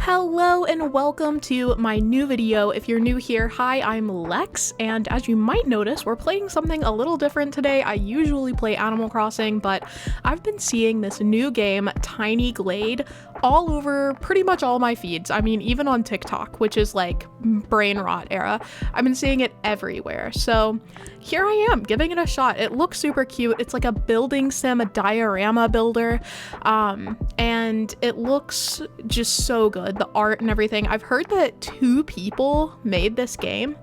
Hello and welcome to my new video. If you're new here, hi, I'm Lex, and as you might notice, we're playing something a little different today. I usually play Animal Crossing, but I've been seeing this new game, Tiny Glade, all over pretty much all my feeds. I mean, even on TikTok, which is like brain rot era. I've been seeing it everywhere. So here I am giving it a shot. It looks super cute. It's like a building sim, a diorama builder, and it looks just so good. The art and everything. I've heard that 2 people made this game.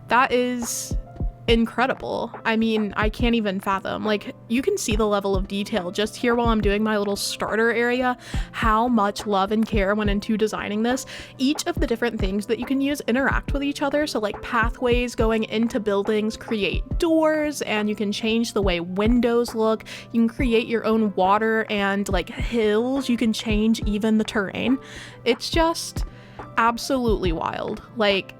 That is incredible. I mean, I can't even fathom. Like, you can see the level of detail just here while I'm doing my little starter area, how much love and care went into designing this. Each of the different things that you can use interact with each other. So like pathways going into buildings create doors, and you can change the way windows look. You can create your own water and like hills. You can change even the terrain. It's just absolutely wild. Like,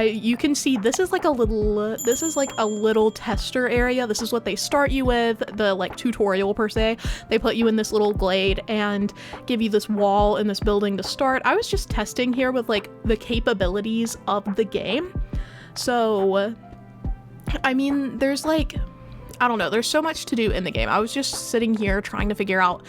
you can see this is like a little tester area. This is what they start you with, the like tutorial per se. They put you in this little glade and give you this wall in this building to start. I was just testing here with like the capabilities of the game. So I mean, there's like, I don't know, there's so much to do in the game. I was just sitting here trying to figure out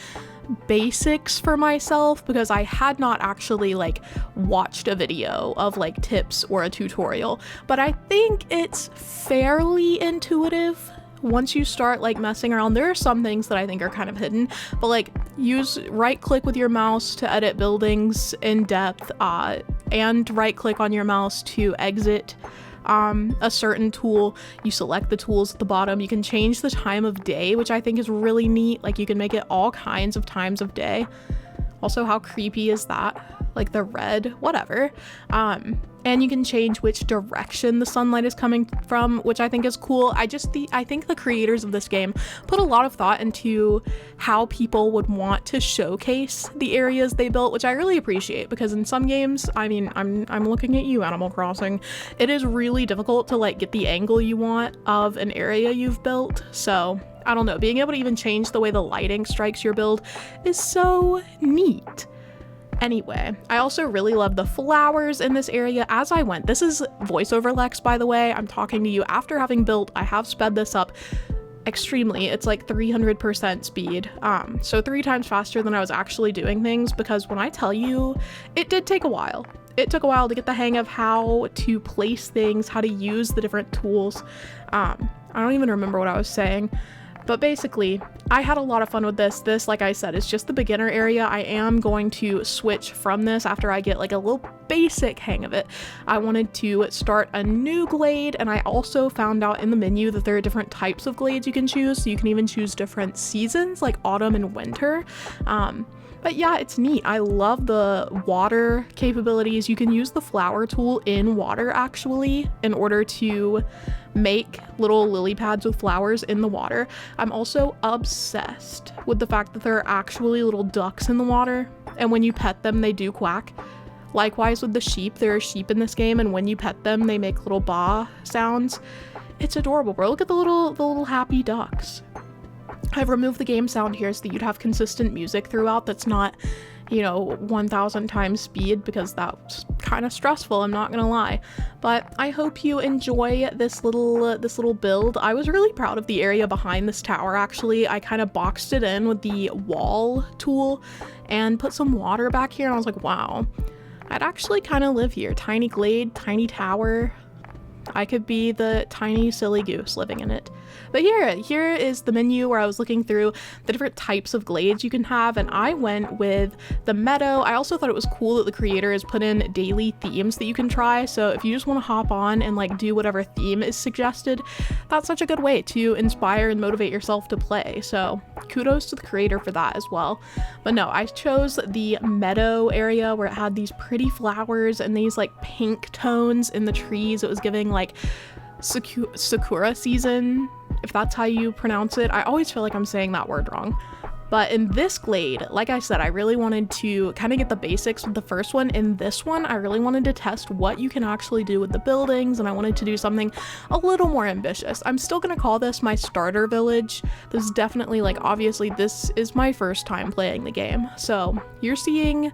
basics for myself because I had not actually like watched a video of like tips or a tutorial, but I think it's fairly intuitive once you start like messing around. There are some things that I think are kind of hidden, but like use right click with your mouse to edit buildings in depth, and right click on your mouse to exit a certain tool. You select the tools at the bottom. You can change the time of day, which I think is really neat. Like, you can make it all kinds of times of day. Also, how creepy is that? Like the red, whatever. And you can change which direction the sunlight is coming from, which I think is cool. I think the creators of this game put a lot of thought into how people would want to showcase the areas they built, which I really appreciate, because in some games, I mean, I'm looking at you, Animal Crossing, it is really difficult to like get the angle you want of an area you've built. So I don't know, being able to even change the way the lighting strikes your build is so neat. Anyway, I also really love the flowers in this area as I went. This is voiceover Lex, by the way. I'm talking to you after having built. I have sped this up extremely. It's like 300% speed. So 3 times faster than I was actually doing things, because when I tell you, it did take a while. It took a while to get the hang of how to place things, how to use the different tools. I don't even remember what I was saying. But basically, I had a lot of fun with this. This, like I said, is just the beginner area. I am going to switch from this after I get like a little basic hang of it. I wanted to start a new glade, and I also found out in the menu that there are different types of glades you can choose. So you can even choose different seasons, like autumn and winter. But yeah, it's neat. I love the water capabilities. You can use the flower tool in water actually in order to make little lily pads with flowers in the water. I'm also obsessed with the fact that there are actually little ducks in the water, and when you pet them, they do quack. Likewise with the sheep, there are sheep in this game, and when you pet them, they make little baa sounds. It's adorable, bro. Look at the little happy ducks. I've removed the game sound here so that you'd have consistent music throughout that's not, you know, 1000 times speed, because that's kind of stressful, I'm not gonna lie. But I hope you enjoy this little build. I was really proud of the area behind this tower actually. I kind of boxed it in with the wall tool and put some water back here, and I was like, wow, I'd actually kind of live here. Tiny glade, tiny tower. I could be the tiny silly goose living in it. But here is the menu where I was looking through the different types of glades you can have, and I went with the meadow. I also thought it was cool that the creator has put in daily themes that you can try, so if you just want to hop on and like do whatever theme is suggested, that's such a good way to inspire and motivate yourself to play. So kudos to the creator for that as well. But no, I chose the meadow area where it had these pretty flowers and these like pink tones in the trees. It was giving like Sakura season, if that's how you pronounce it. I always feel like I'm saying that word wrong. But in this glade, like I said, I really wanted to kind of get the basics with the first one. In this one, I really wanted to test what you can actually do with the buildings, and I wanted to do something a little more ambitious. I'm still gonna call this my starter village. This is definitely, like, obviously this is my first time playing the game. So you're seeing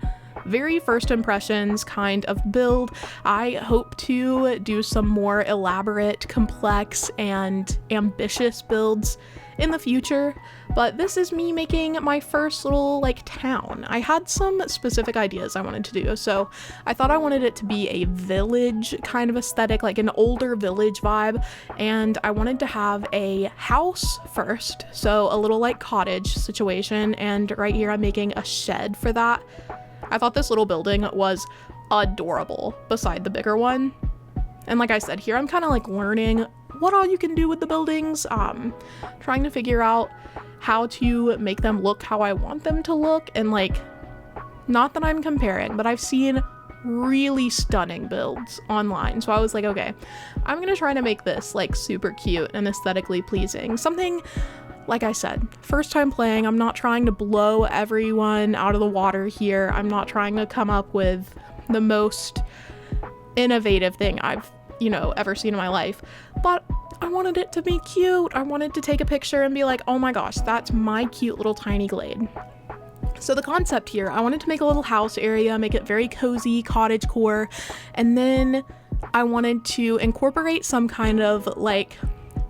very first impressions kind of build. I hope to do some more elaborate, complex, and ambitious builds in the future, but this is me making my first little like town. I had some specific ideas I wanted to do, so I thought I wanted it to be a village kind of aesthetic, like an older village vibe, and I wanted to have a house first, so a little like cottage situation, and right here I'm making a shed for that. I thought this little building was adorable beside the bigger one. And like I said, here I'm kind of like learning what all you can do with the buildings, trying to figure out how to make them look how I want them to look. And like, not that I'm comparing, but I've seen really stunning builds online. So I was like, okay, I'm gonna try to make this like super cute and aesthetically pleasing. Something, like I said, first time playing, I'm not trying to blow everyone out of the water here. I'm not trying to come up with the most innovative thing I've ever seen in my life, but I wanted it to be cute. I wanted to take a picture and be like, oh my gosh, that's my cute little tiny glade. So the concept here, I wanted to make a little house area, make it very cozy, cottage core, and then I wanted to incorporate some kind of like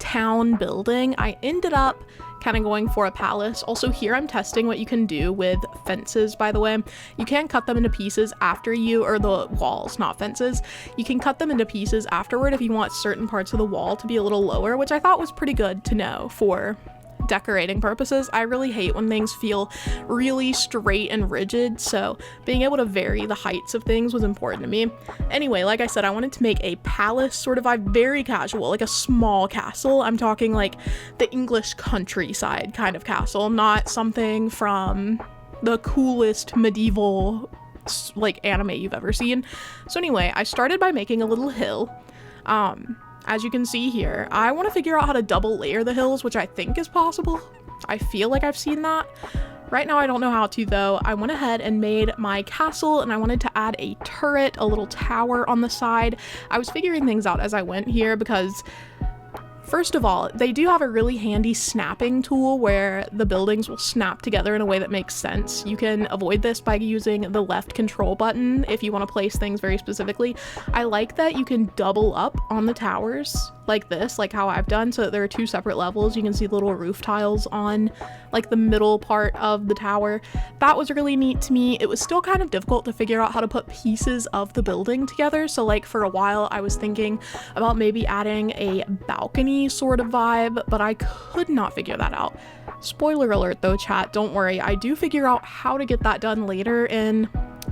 town building. I ended up kind of going for a palace. Also here I'm testing what you can do with fences, by the way. You can cut them into pieces after or the walls, not fences. You can cut them into pieces afterward if you want certain parts of the wall to be a little lower, which I thought was pretty good to know for decorating purposes. I really hate when things feel really straight and rigid, so being able to vary the heights of things was important to me. Anyway, like I said, I wanted to make a palace sort of vibe, very casual, like a small castle. I'm talking like the English countryside kind of castle, not something from the coolest medieval like anime you've ever seen. So anyway, I started by making a little hill. As you can see here, I want to figure out how to double layer the hills, which I think is possible. I feel like I've seen that. Right now I don't know how to though. I went ahead and made my castle and I wanted to add a turret, a little tower on the side. I was figuring things out as I went here because first of all, they do have a really handy snapping tool where the buildings will snap together in a way that makes sense. You can avoid this by using the left control button if you want to place things very specifically. I like that you can double up on the towers like this, like how I've done, so that there are two separate levels. You can see the little roof tiles on like the middle part of the tower. That was really neat to me. It was still kind of difficult to figure out how to put pieces of the building together. So like for a while I was thinking about maybe adding a balcony sort of vibe, but I could not figure that out. Spoiler alert though, chat, don't worry. I do figure out how to get that done later in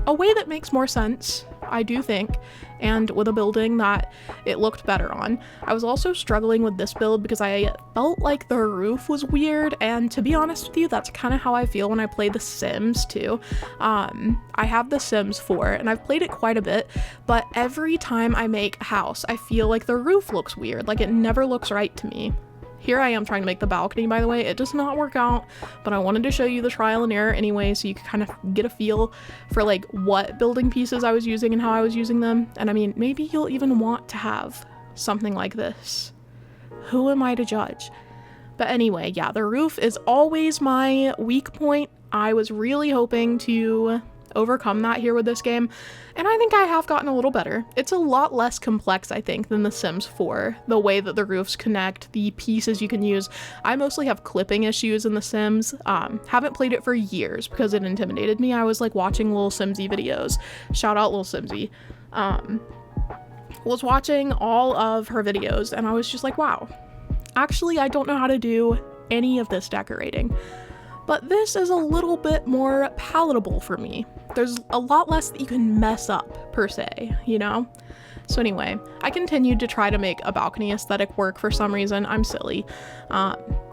a way that makes more sense, I do think, and with a building that it looked better on. I was also struggling with this build because I felt like the roof was weird, and to be honest with you, that's kind of how I feel when I play The Sims too. I have The Sims 4 and I've played it quite a bit, but every time I make a house, I feel like the roof looks weird, like it never looks right to me. Here I am trying to make the balcony, by the way. It does not work out, but I wanted to show you the trial and error anyway, so you could kind of get a feel for like what building pieces I was using and how I was using them. And I mean, maybe you'll even want to have something like this. Who am I to judge? But anyway, yeah, the roof is always my weak point. I was really hoping to overcome that here with this game, and I think I have gotten a little better. It's a lot less complex, I think, than The Sims 4, the way that the roofs connect, the pieces you can use. I mostly have clipping issues in The Sims. Haven't played it for years because it intimidated me. I was like watching Lil Simsy videos. Shout out Lil Simsy. Was watching all of her videos and I was just like, wow, actually I don't know how to do any of this decorating. But this is a little bit more palatable for me. There's a lot less that you can mess up, per se, you know? So anyway, I continued to try to make a balcony aesthetic work for some reason. I'm silly.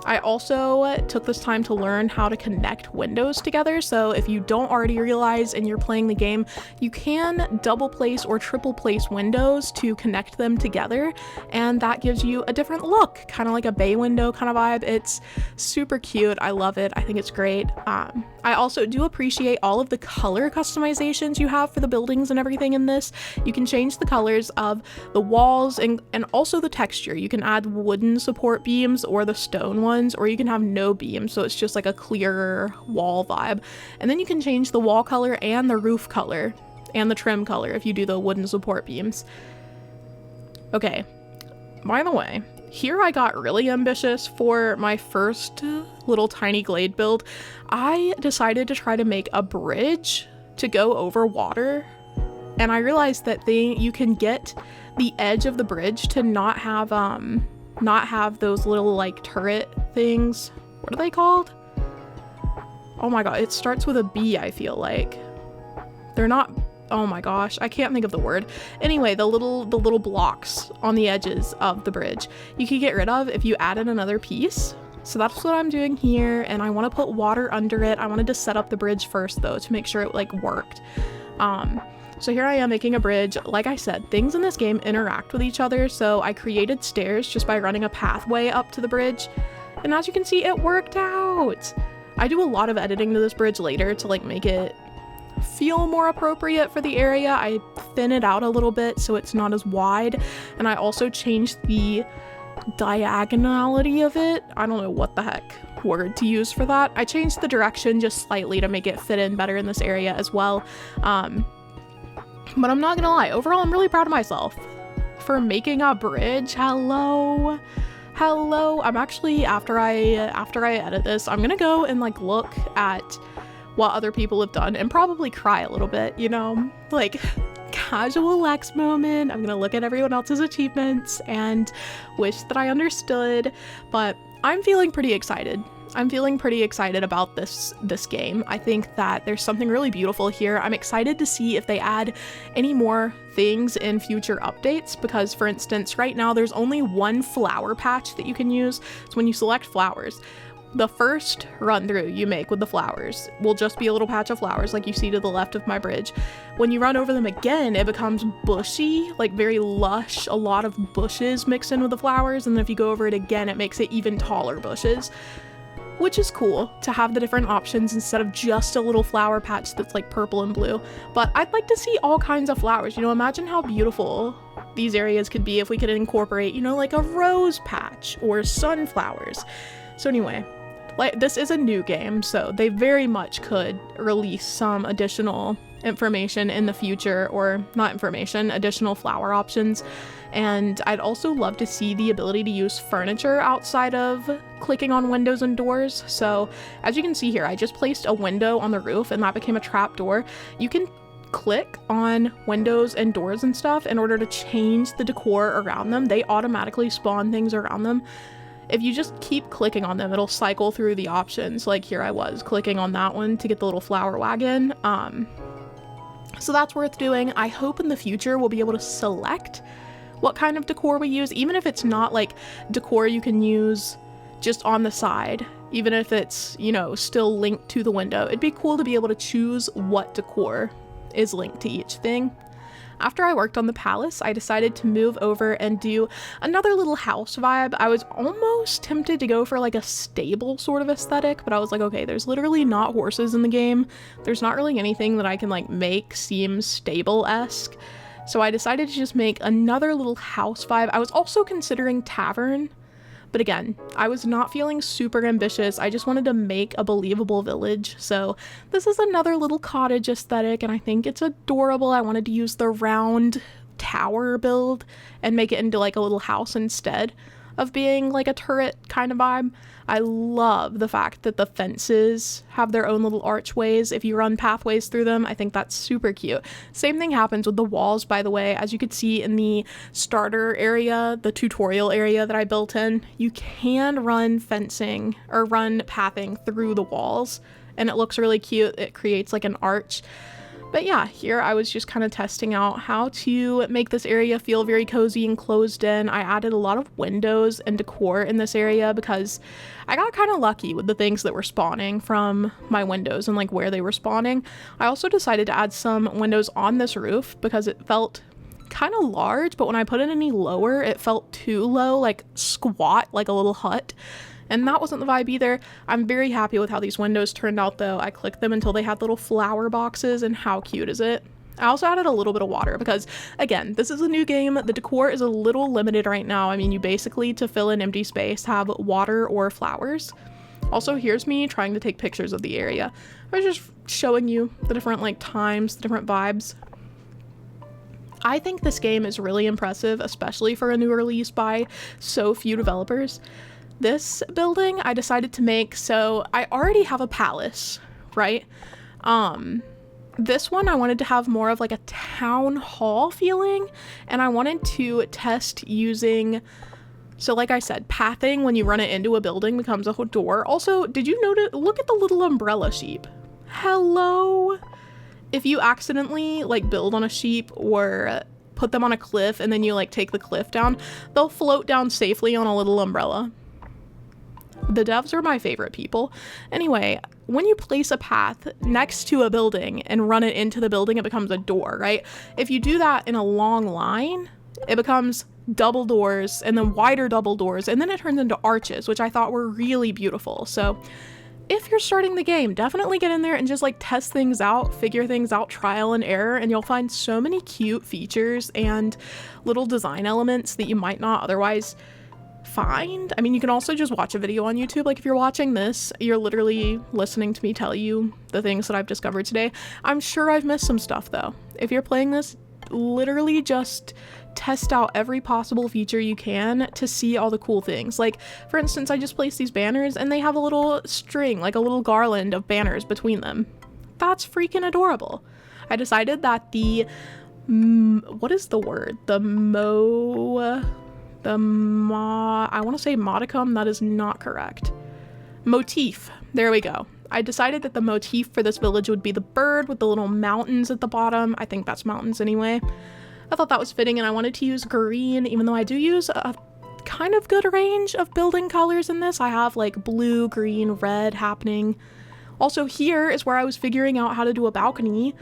I also took this time to learn how to connect windows together. So if you don't already realize and you're playing the game, you can double place or triple place windows to connect them together. And that gives you a different look, kind of like a bay window kind of vibe. It's super cute. I love it. I think it's great. I also do appreciate all of the color customizations you have for the buildings and everything in this. You can change the colors of the walls and also the texture. You can add wooden support beams or the stone ones, or you can have no beams, so it's just like a clearer wall vibe. And then you can change the wall color and the roof color and the trim color if you do the wooden support beams. Okay, by the way, here I got really ambitious for my first little Tiny Glade build. I decided to try to make a bridge to go over water, and I realized that you can get the edge of the bridge to not have those little like turret things. What are they called? Oh my god, it starts with a B, I feel like. They're not, oh my gosh, I can't think of the word. Anyway, the little blocks on the edges of the bridge you can get rid of if you added another piece. So that's what I'm doing here, and I want to put water under it. I wanted to set up the bridge first though to make sure it like worked. So here I am making a bridge. Like I said, things in this game interact with each other, so I created stairs just by running a pathway up to the bridge, and as you can see, it worked out. I do a lot of editing to this bridge later to like make it feel more appropriate for the area. I thin it out a little bit so it's not as wide, and I also changed the diagonality of it. I don't know what the heck word to use for that. I changed the direction just slightly to make it fit in better in this area as well. But I'm not gonna lie, overall I'm really proud of myself for making a bridge. Hello. I'm actually, after I edit this, I'm gonna go and like look at what other people have done and probably cry a little bit, you know, like casual Lex moment. I'm gonna look at everyone else's achievements and wish that I understood, but I'm feeling pretty excited. I'm feeling pretty excited about this game. I think that there's something really beautiful here. I'm excited to see if they add any more things in future updates, because for instance, right now there's only one flower patch that you can use. So when you select flowers, the first run through you make with the flowers will just be a little patch of flowers like you see to the left of my bridge. When you run over them again, it becomes bushy, like very lush, a lot of bushes mixed in with the flowers, and then if you go over it again, it makes it even taller bushes, which is cool to have the different options instead of just a little flower patch that's like purple and blue. But I'd like to see all kinds of flowers. You know, imagine how beautiful these areas could be if we could incorporate, you know, like a rose patch or sunflowers. So anyway, like, this is a new game, so they very much could release some additional information in the future, or not information, additional flower options. And I'd also love to see the ability to use furniture outside of clicking on windows and doors. So as you can see here, I just placed a window on the roof and that became a trap door. You can click on windows and doors and stuff in order to change the decor around them. They automatically spawn things around them. If you just keep clicking on them, it'll cycle through the options. Like here I was clicking on that one to get the little flower wagon. So that's worth doing. I hope in the future we'll be able to select what kind of decor we use, even if it's not like decor you can use just on the side, even if it's, you know, still linked to the window. It'd be cool to be able to choose what decor is linked to each thing. After I worked on the palace, I decided to move over and do another little house vibe. I was almost tempted to go for like a stable sort of aesthetic, but I was like, okay, there's literally not horses in the game. There's not really anything that I can like make seem stable-esque. So I decided to just make another little house vibe. I was also considering tavern, but again, I was not feeling super ambitious. I just wanted to make a believable village. So this is another little cottage aesthetic, and I think it's adorable. I wanted to use the round tower build and make it into like a little house instead of being like a turret kind of vibe. I love the fact that the fences have their own little archways if you run pathways through them. I think that's super cute. Same thing happens with the walls, by the way. As you could see in the starter area, the tutorial area that I built in, you can run fencing or run pathing through the walls, and it looks really cute. It creates like an arch. But yeah, here I was just kind of testing out how to make this area feel very cozy and closed in. I added a lot of windows and decor in this area because I got kind of lucky with the things that were spawning from my windows and like where they were spawning. I also decided to add some windows on this roof because it felt kind of large, but when I put it any lower, it felt too low, like squat, like a little hut. and that wasn't the vibe either. I'm very happy with how these windows turned out though. I clicked them until they had little flower boxes, and how cute is it? I also added a little bit of water because, again, this is a new game. The decor is a little limited right now. I mean, you basically, to fill in empty space, have water or flowers. Also, here's me trying to take pictures of the area. I was just showing you the different like times, the different vibes. I think this game is really impressive, especially for a new release by so few developers. This building I decided to make, so I already have a palace, right? This one I wanted to have more of like a town hall feeling, and I wanted to test using, so like I said, pathing when you run it into a building becomes a door. Also, did you notice, look at the little umbrella sheep. Hello? If you accidentally like build on a sheep or put them on a cliff and then you like take the cliff down, they'll float down safely on a little umbrella. The devs are my favorite people. Anyway, when you place a path next to a building and run it into the building, it becomes a door, right? If you do that in a long line, it becomes double doors and then wider double doors, and then it turns into arches, which I thought were really beautiful. So if you're starting the game, definitely get in there and just like test things out, figure things out, trial and error, and you'll find so many cute features and little design elements that you might not otherwise find. I mean, you can also just watch a video on YouTube. Like if you're watching this, you're literally listening to me tell you the things that I've discovered today. I'm sure I've missed some stuff though. If you're playing this, literally just test out every possible feature you can to see all the cool things. Like for instance, I just placed these banners and they have a little string, like a little garland of banners between them. That's freaking adorable. I decided that the what is the word? I want to say modicum, that is not correct. Motif. There we go. I decided that the motif for this village would be the bird with the little mountains at the bottom. I think that's mountains anyway. I thought that was fitting, and I wanted to use green, even though I do use a kind of good range of building colors in this. I have like blue, green, red happening. Also, here is where I was figuring out how to do a balcony.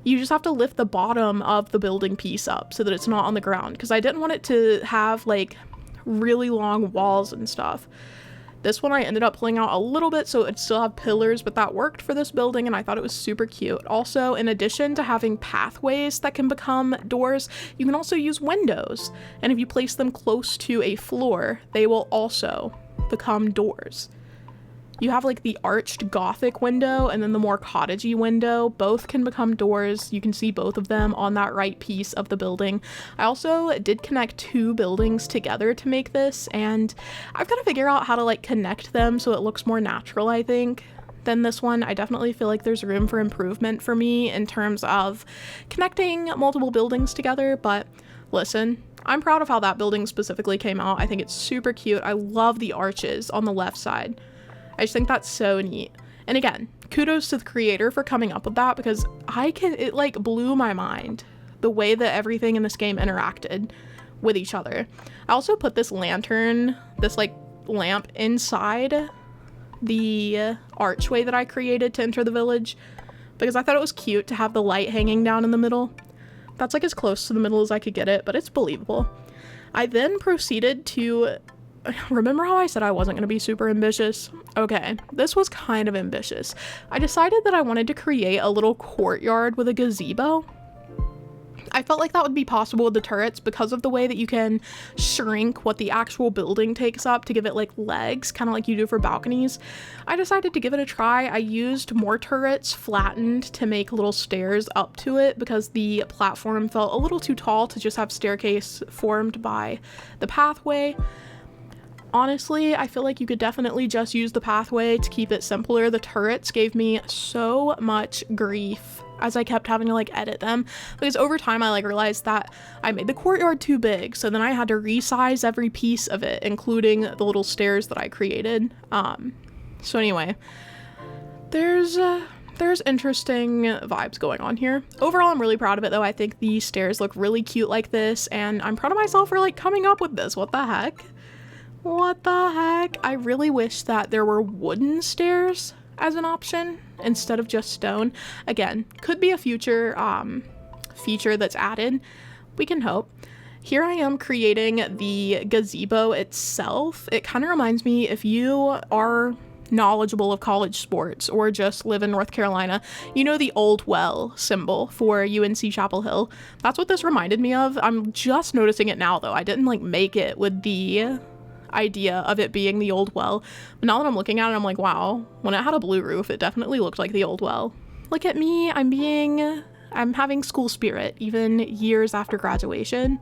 You just have to lift the bottom of the building piece up so that it's not on the ground, because I didn't want it to have like really long walls and stuff. This one I ended up pulling out a little bit so it'd still have pillars, but that worked for this building and I thought it was super cute. Also, in addition to having pathways that can become doors, you can also use windows. And if you place them close to a floor, they will also become doors. You have like the arched Gothic window and then the more cottagey window. Both can become doors. You can see both of them on that right piece of the building. I also did connect two buildings together to make this, and I've got to figure out how to like connect them so it looks more natural, I think, than this one. I definitely feel like there's room for improvement for me in terms of connecting multiple buildings together, but listen, I'm proud of how that building specifically came out. I think it's super cute. I love the arches on the left side. I just think that's so neat. And again, kudos to the creator for coming up with that, because it like blew my mind the way that everything in this game interacted with each other. I also put this lantern, this like lamp inside the archway that I created to enter the village, because I thought it was cute to have the light hanging down in the middle. That's like as close to the middle as I could get it, but it's believable. I then proceeded to, remember how I said I wasn't going to be super ambitious? Okay, this was kind of ambitious. I decided that I wanted to create a little courtyard with a gazebo. I felt like that would be possible with the turrets because of the way that you can shrink what the actual building takes up to give it like legs, kind of like you do for balconies. I decided to give it a try. I used more turrets flattened to make little stairs up to it because the platform felt a little too tall to just have staircase formed by the pathway. Honestly, I feel like you could definitely just use the pathway to keep it simpler. The turrets gave me so much grief as I kept having to like edit them, because over time I like realized that I made the courtyard too big, so then I had to resize every piece of it, including the little stairs that I created. So anyway, there's interesting vibes going on here. Overall, I'm really proud of it though. I think the stairs look really cute like this, and I'm proud of myself for like coming up with this. What the heck? What the heck? I really wish that there were wooden stairs as an option instead of just stone. Again, could be a future feature that's added. We can hope. here I am creating the gazebo itself. It kind of reminds me, if you are knowledgeable of college sports or just live in North Carolina, you know the old well symbol for UNC Chapel Hill. That's what this reminded me of. I'm just noticing it now though. I didn't like make it with the idea of it being the old well, but now that I'm looking at it, I'm like, wow, when it had a blue roof, it definitely looked like the old well. Look at me, I'm having school spirit even years after graduation.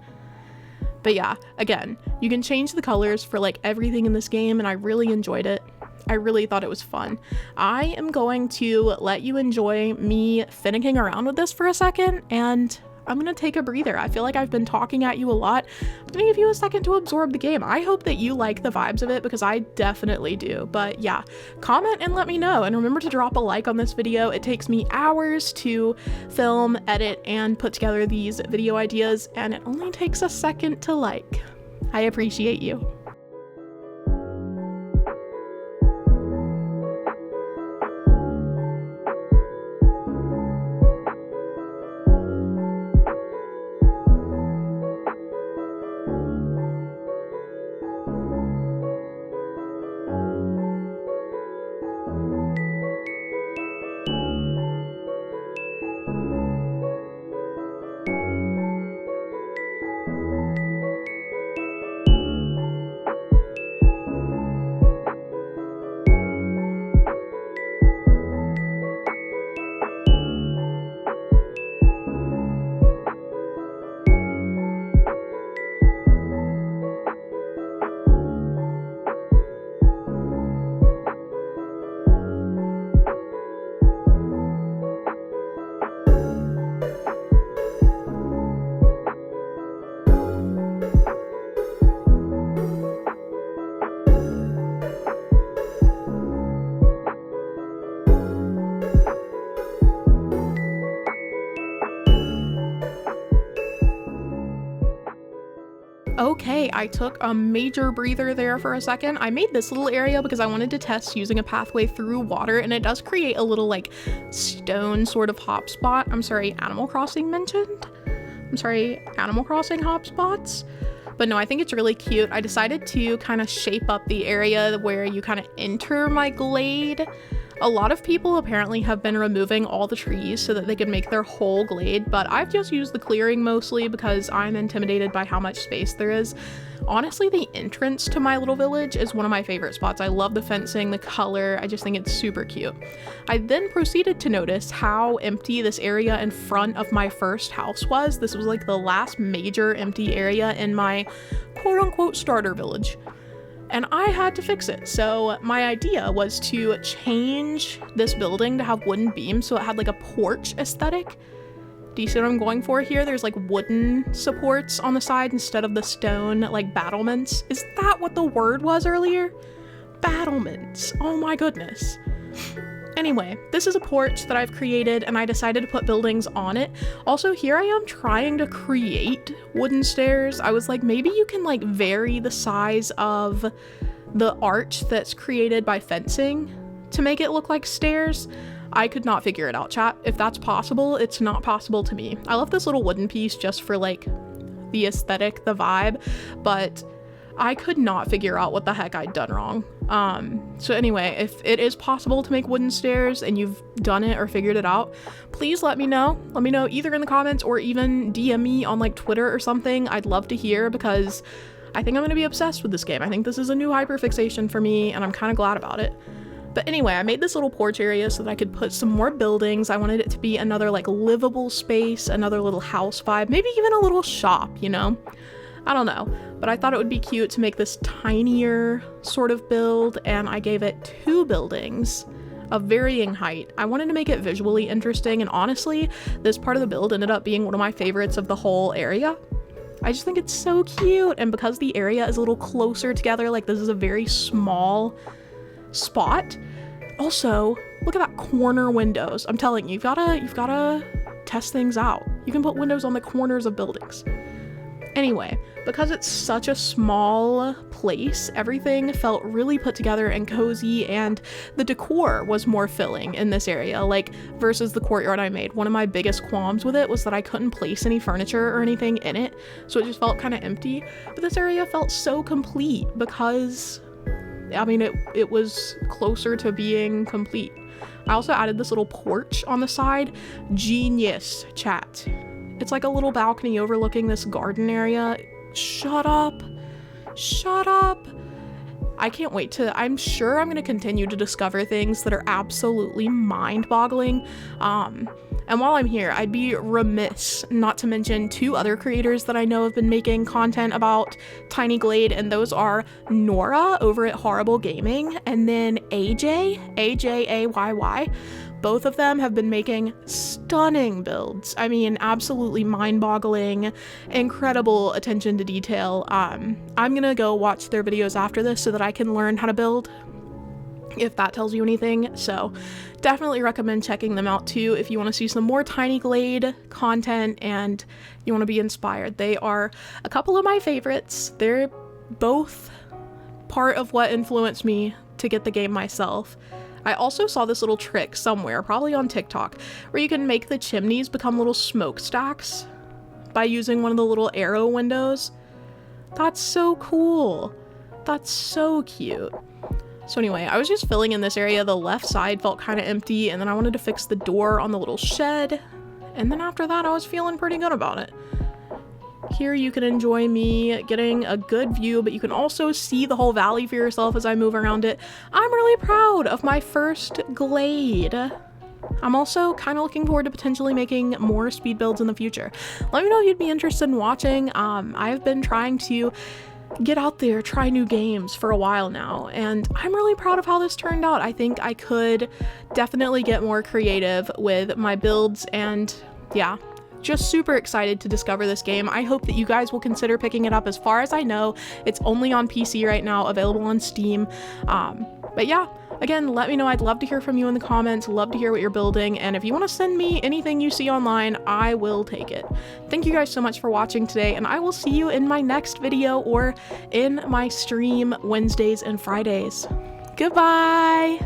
But yeah, again, you can change the colors for like everything in this game, and I really enjoyed it. I really thought it was fun. I am going to let you enjoy me finicking around with this for a second, and I'm gonna take a breather. I feel like I've been talking at you a lot. I'm gonna give you a second to absorb the game. I hope that you like the vibes of it, because I definitely do. But yeah, comment and let me know. And remember to drop a like on this video. It takes me hours to film, edit, and put together these video ideas, and it only takes a second to like. I appreciate you. Okay, I took a major breather there for a second. I made this little area because I wanted to test using a pathway through water, and it does create a little like stone sort of hotspot. I'm sorry, Animal Crossing mentioned? I'm sorry, Animal Crossing hotspots? But no, I think it's really cute. I decided to kind of shape up the area where you kind of enter my glade. A lot of people apparently have been removing all the trees so that they can make their whole glade, but I've just used the clearing mostly because I'm intimidated by how much space there is. Honestly, the entrance to my little village is one of my favorite spots. I love the fencing, the color, I just think it's super cute. I then proceeded to notice how empty this area in front of my first house was. This was like the last major empty area in my quote-unquote starter village. And I had to fix it. So my idea was to change this building to have wooden beams so it had like a porch aesthetic. Do you see what I'm going for here? There's like wooden supports on the side instead of the stone like battlements. Is that what the word was earlier? Battlements. Oh my goodness. Anyway, this is a porch that I've created and I decided to put buildings on it. Also, here I am trying to create wooden stairs. I was like, maybe you can like vary the size of the arch that's created by fencing to make it look like stairs. I could not figure it out, chat. If that's possible, it's not possible to me. I love this little wooden piece just for like the aesthetic, the vibe, but I could not figure out what the heck I'd done wrong. So anyway, if it is possible to make wooden stairs and you've done it or figured it out, please let me know. Let me know either in the comments or even DM me on like Twitter or something. I'd love to hear because I think I'm gonna be obsessed with this game. I think this is a new hyperfixation for me and I'm kind of glad about it. But anyway, I made this little porch area so that I could put some more buildings. I wanted it to be another like livable space, another little house vibe, maybe even a little shop, you know? I don't know, but I thought it would be cute to make this tinier sort of build, and I gave it 2 buildings of varying height. I wanted to make it visually interesting, and honestly, this part of the build ended up being one of my favorites of the whole area. I just think it's so cute, and because the area is a little closer together, like this is a very small spot. Also, look at that corner windows. I'm telling you, you've gotta test things out. You can put windows on the corners of buildings. Anyway, because it's such a small place, everything felt really put together and cozy, and the decor was more filling in this area, like versus the courtyard I made. One of my biggest qualms with it was that I couldn't place any furniture or anything in it, so it just felt kind of empty. But this area felt so complete because, I mean, it was closer to being complete. I also added this little porch on the side. Genius, chat. It's like a little balcony overlooking this garden area. Shut up. Shut up. I can't wait to, I'm sure I'm going to continue to discover things that are absolutely mind-boggling. And while I'm here, I'd be remiss not to mention 2 other creators that I know have been making content about Tiny Glade, and those are Nora over at Horrible Gaming, and then AJ, AJAYY. Both of them have been making stunning builds. I mean, absolutely mind-boggling, incredible attention to detail. I'm gonna go watch their videos after this so that I can learn how to build, if that tells you anything. So definitely recommend checking them out too if you want to see some more Tiny Glade content and you want to be inspired. They are a couple of my favorites. They're both part of what influenced me to get the game myself. I also saw this little trick somewhere, probably on TikTok, where you can make the chimneys become little smokestacks by using one of the little arrow windows. That's so cool. That's so cute. So anyway, I was just filling in this area. The left side felt kind of empty, and then I wanted to fix the door on the little shed. And then after that, I was feeling pretty good about it. Here you can enjoy me getting a good view, but you can also see the whole valley for yourself as I move around it. I'm really proud of my first glade. I'm also kind of looking forward to potentially making more speed builds in the future. Let me know if you'd be interested in watching. I've been trying to get out there, try new games for a while now, and I'm really proud of how this turned out. I think I could definitely get more creative with my builds, and yeah, just super excited to discover this game. I hope that you guys will consider picking it up. As far as I know, it's only on PC right now, available on Steam. But yeah, again, let me know. I'd love to hear from you in the comments, love to hear what you're building, and if you want to send me anything you see online, I will take it. Thank you guys so much for watching today, and I will see you in my next video or in my stream Wednesdays and Fridays. Goodbye!